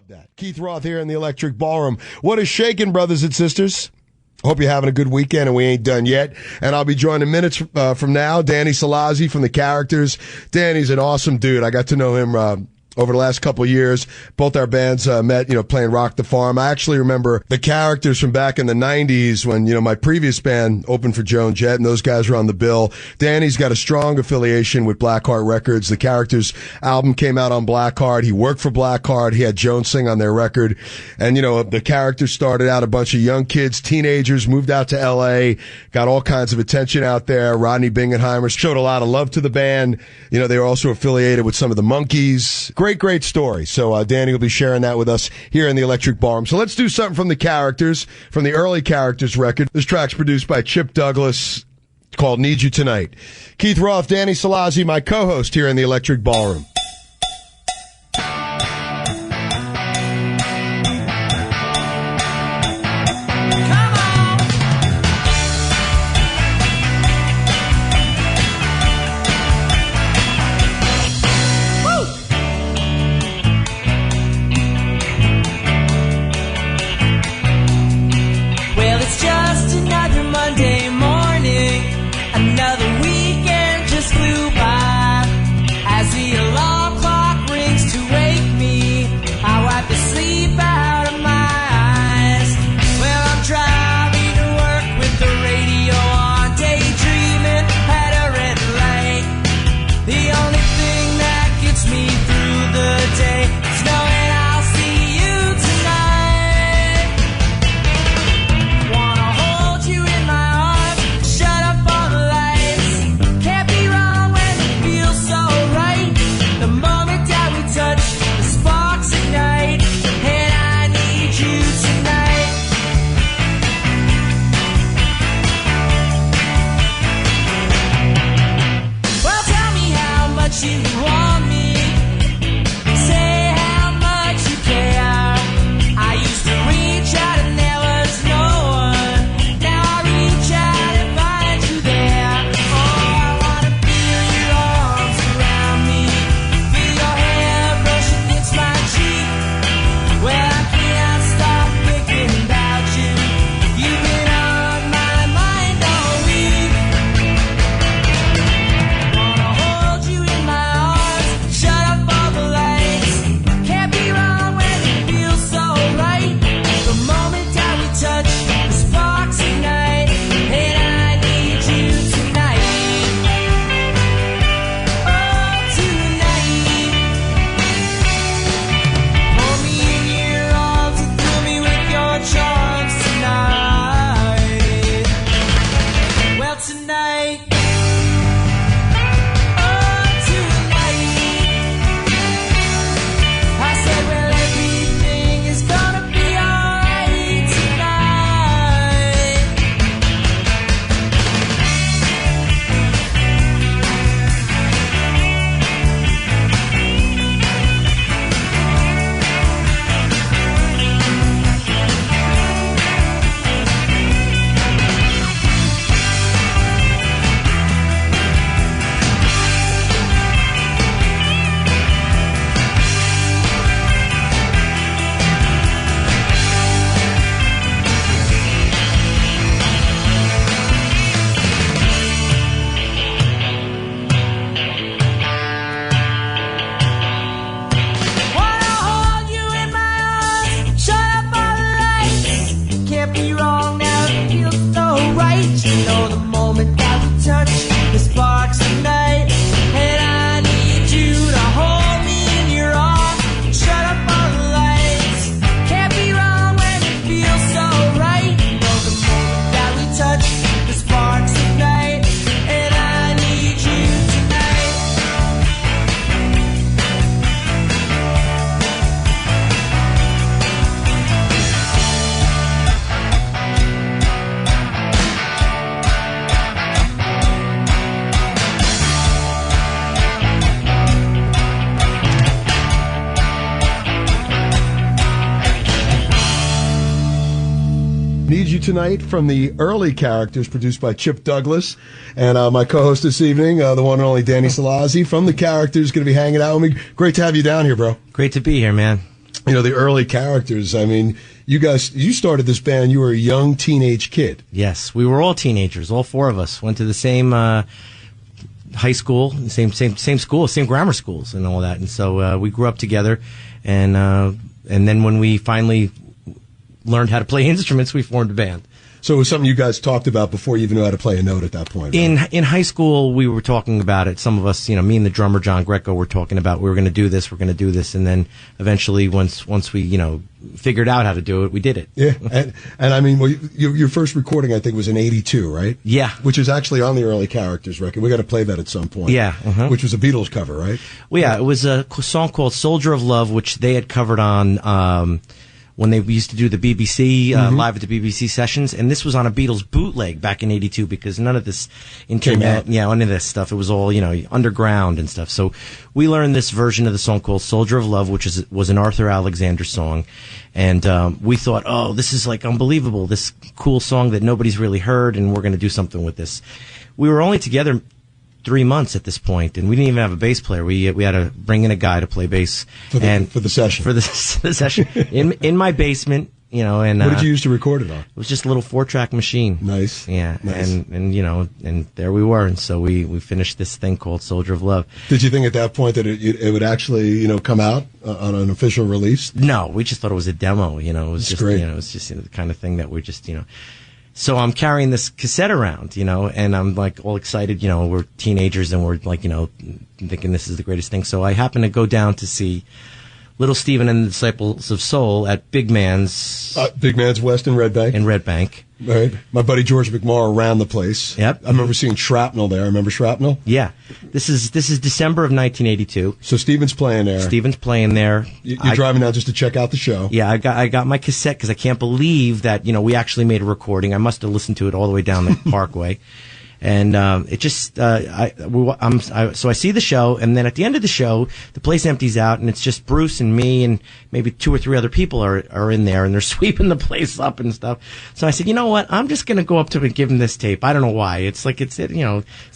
Love that. Keith Roth here in the Electric Ballroom. What is shaking, brothers and sisters? Hope you're having a good weekend, and we ain't done yet. And I'll be joined in minutes from now, Danny Solazzi from The Characters. Danny's an awesome dude. I got to know him over the last couple of years. Both our bands met, playing Rock the Farm. I actually remember The Characters from back in the 90s when, my previous band opened for Joan, Jett, and those guys were on the bill. Danny's got a strong affiliation with Blackheart Records. The Characters album came out on Blackheart. He worked for Blackheart. He had Joan sing on their record. And, The Characters started out a bunch of young kids, teenagers, moved out to L.A., got all kinds of attention out there. Rodney Bingenheimer showed a lot of love to the band. They were also affiliated with some of the Monkees. Great story. So Danny will be sharing that with us here in the Electric Ballroom. So let's do something from The Characters, from the early Characters record. This track's produced by Chip Douglas, called Need You Tonight. Keith Roth, Danny Solazzi, my co-host here in the Electric Ballroom. Need You Tonight from the early Characters, produced by Chip Douglas. And my co-host this evening, the one and only Danny Solazzi from the Characters, going to be hanging out with me. Great to have you down here, bro. Great to be here, man. You know, the early characters, I mean, you started this band, you were a young teenage kid. Yes, we were all teenagers, all four of us. Went to the same high school, same school, same grammar schools and all that. And so we grew up together, and then when we finally learned how to play instruments, we formed a band. So it was something you guys talked about before you even knew how to play a note at that point, right? In high school, we were talking about it. Some of us, me and the drummer, John Greco, were talking about we were going to do this, and then eventually once we, figured out how to do it, we did it. Yeah, and I mean, well, your first recording, I think, was in '82, right? Yeah. Which is actually on the Early Characters record. We got to play that at some point. Yeah. Which was a Beatles cover, right? Well, yeah, it was a song called Soldier of Love, which they had covered on when they used to do the BBC, live at the BBC sessions. And this was on a Beatles bootleg back in '82 because none of this internet, none of this stuff. It was all, underground and stuff. So we learned this version of the song called Soldier of Love, which was an Arthur Alexander song. And we thought, oh, this is like unbelievable, this cool song that nobody's really heard, and we're going to do something with this. We were only together 3 months at this point, and we didn't even have a bass player. We had to bring in a guy to play bass for the session. For the session in my basement, And what did you use to record it on? It was just a little 4-track machine. Nice. Yeah, nice. And there we were, and so we finished this thing called Soldier of Love. Did you think at that point that it would actually come out on an official release? No, we just thought it was a demo. It was That's just great. it was just the kind of thing that we're just So I'm carrying this cassette around, and I'm like all excited, we're teenagers and we're like, thinking this is the greatest thing. So I happen to go down to see Little Steven and the Disciples of Soul at Big Man's West in Red Bank. In Red Bank. Right. My buddy George McMorrow ran the place. Yep. I remember seeing Shrapnel there. Remember Shrapnel? Yeah. This is December of 1982. So Steven's playing there. Steven's playing there. You're driving down just to check out the show. Yeah, I got my cassette because I can't believe that, we actually made a recording. I must have listened to it all the way down the Parkway. And it just, so I see the show, and then at the end of the show, the place empties out, and it's just Bruce and me, and maybe 2 or 3 other people are in there, and they're sweeping the place up and stuff. So I said, you know what? I'm just going to go up to him and give him this tape. I don't know why. It's like it's not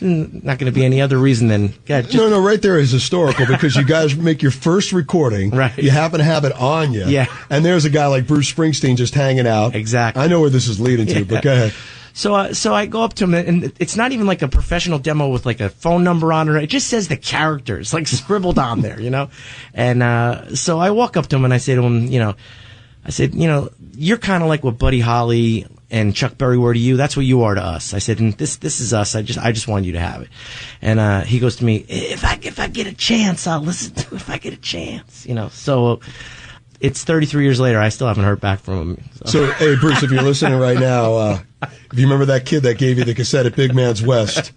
going to be any other reason than no. Right there is historical because you guys make your first recording. Right. You happen to have it on you. Yeah. And there's a guy like Bruce Springsteen just hanging out. Exactly. I know where this is leading to, but go ahead. So I go up to him, and it's not even like a professional demo with like a phone number on it. It just says the characters, like scribbled on there, And so I walk up to him and I say to him, I said, you're kind of like what Buddy Holly and Chuck Berry were to you. That's what you are to us. I said, and this is us. I just want you to have it. And he goes to me, if I get a chance, I'll listen to it. If I get a chance, So it's 33 years later. I still haven't heard back from him. So hey, Bruce, if you're listening right now, if you remember that kid that gave you the cassette at Big Man's West,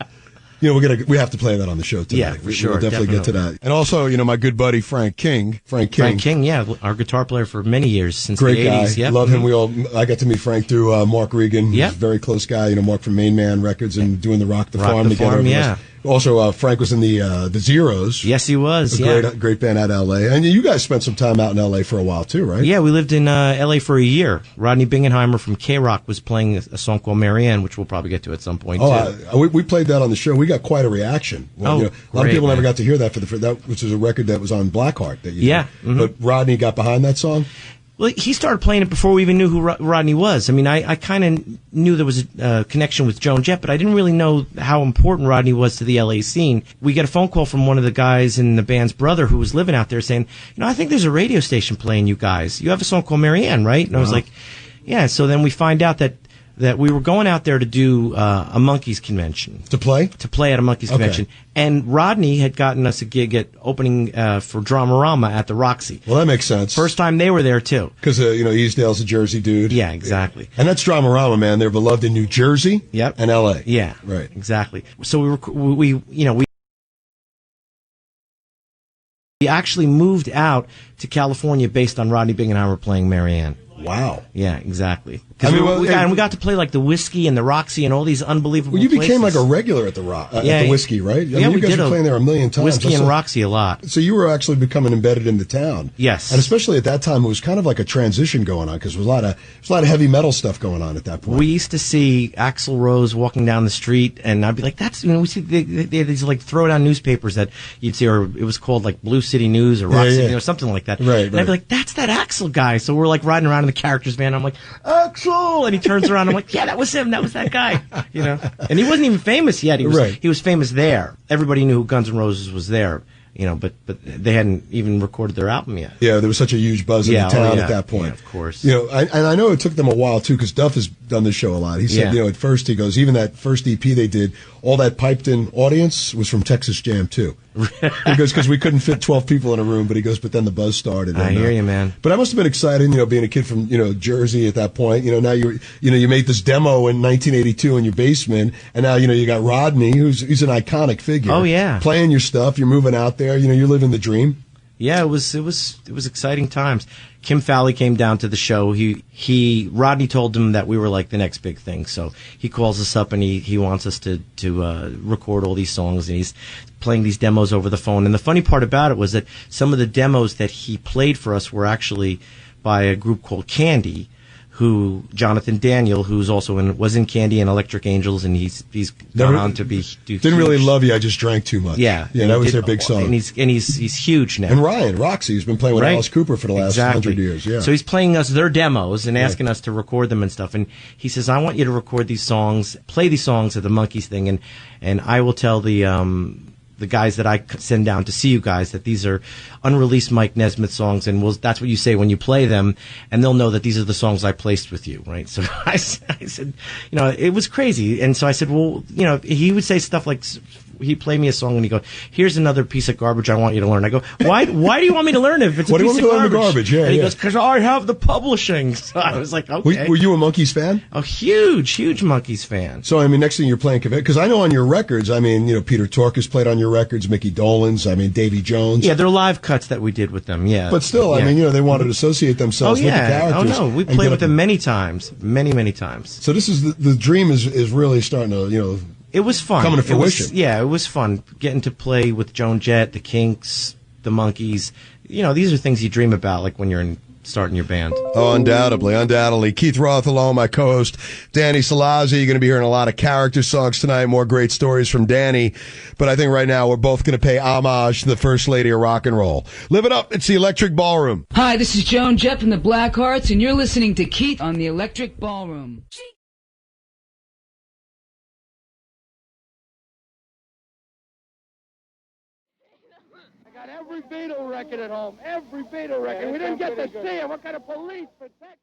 we have to play that on the show today. Yeah, for sure. We'll definitely get to that. And also, my good buddy Frank King. Frank King, yeah, our guitar player for many years since great the 80s. Guy. Yep. Love him. I got to meet Frank through Mark Regan. Yeah, very close guy. Mark from Main Man Records and doing the Rock the Farm together. Yeah. Also, Frank was in the Zeros. Yes, he was. Great band out of L.A. And you guys spent some time out in L.A. for a while too, right? Yeah, we lived in L.A. for a year. Rodney Bingenheimer from K-Rock was playing a song called Marianne, which we'll probably get to at some point too. We played that on the show. We got quite a reaction. A lot of people never got to hear that for that, which is a record that was on Blackheart. That you did. Mm-hmm. But Rodney got behind that song. Well, he started playing it before we even knew who Rodney was. I mean, I kind of knew there was a connection with Joan, Jett, but I didn't really know how important Rodney was to the L.A. scene. We get a phone call from one of the guys in the band's brother who was living out there saying, I think there's a radio station playing you guys. You have a song called Marianne, right? And I was like, yeah. So then we find out that we were going out there to do a Monkees convention. To play? To play at a Monkees convention. And Rodney had gotten us a gig at opening for Dramarama at the Roxy. Well, that makes sense. First time they were there, too. Because, Easdale's a Jersey dude. Yeah, exactly. And that's Dramarama, man. They're beloved in New Jersey and L.A. Yeah, right. Exactly. So we actually moved out to California based on Rodney Bingenheimer playing Marianne. Wow. Yeah, exactly. I mean, And we got to play like the Whiskey and the Roxy and all these unbelievable Well, you became places. like a regular at the at the Whiskey, right? I mean, we you guys did were playing there a million times. Whiskey and Roxy a lot. So you were actually becoming embedded in the town. Yes. And especially at that time, it was kind of like a transition going on because there was a lot of heavy metal stuff going on at that point. We used to see Axl Rose walking down the street, and I'd be like, "That's," we see they had these like throwdown newspapers that you'd see, or it was called like Blue City News or Rock City or something like that. Right. And I'd be like, "That's that Axl guy." So we're like riding around in the characters van. I'm like, "Axl," and he turns around. I'm like, "Yeah, that was him. That was that guy." And he wasn't even famous yet. He was famous there. Everybody knew who Guns N' Roses was there. But they hadn't even recorded their album yet. Yeah, there was such a huge buzz in the town at that point. Yeah, of course. And I know it took them a while too, because Duff has done this show a lot. He said, at first he goes, even that first EP they did, all that piped-in audience was from Texas Jam too. He goes, because we couldn't fit 12 people in a room, but he goes, but then the buzz started. I hear you, man. But that must have been exciting, being a kid from, Jersey at that point. Now you made this demo in 1982 in your basement, and now, you got Rodney, he's an iconic figure. Oh, yeah. Playing your stuff, you're moving out there, you're living the dream. Yeah, it was exciting times. Kim Fowley came down to the show. Rodney told him that we were like the next big thing. So he calls us up and he wants us to record all these songs, and he's playing these demos over the phone. And the funny part about it was that some of the demos that he played for us were actually by a group called Candy, who Jonathan Daniel, who's also was in Candy and Electric Angels, and he's gone on to be didn't really love you. I just drank too much. Yeah, that was their big song. And he's huge now. And Ryan Roxy, who's been playing with Alice Cooper for the last 100 years. Yeah. So he's playing us their demos and asking us to record them and stuff. And he says, "I want you to record these songs, play these songs at the Monkees thing, and I will tell the guys that I send down to see you guys that these are unreleased Mike Nesmith songs, and that's what you say when you play them, and they'll know that these are the songs I placed with you," right? So I said, it was crazy. And so I said, well, he would say stuff like, he'd play me a song and he'd go, "Here's another piece of garbage I want you to learn." I go, why do you want me to learn it if it's a piece of garbage? Why do you want me to learn the garbage? Yeah, and he goes, "Because I have the publishing." So I was like, okay. Were you a Monkees fan? A huge Monkees fan. So, next thing you're playing, because I know on your records, Peter Tork has played on your records, Mickey Dolenz, Davy Jones. Yeah, they're live cuts that we did with them, yeah. But still, they wanted to associate themselves with the characters. Oh, no, we played with them many times. Many times. So this is the dream is really starting to, it was fun. Coming to fruition. It was fun getting to play with Joan Jett, the Kinks, the Monkees. These are things you dream about, like when you're starting your band. Oh, undoubtedly. Keith Roth, along my co-host, Danny Solazzi. You're going to be hearing a lot of character songs tonight, more great stories from Danny. But I think right now we're both going to pay homage to the First Lady of Rock and Roll. Live it up. It's the Electric Ballroom. Hi, this is Joan, Jett from the Blackhearts, and you're listening to Keith on the Electric Ballroom. Every Beatle record at home. Every Beatle record. We didn't get to see it. What kind of police protection?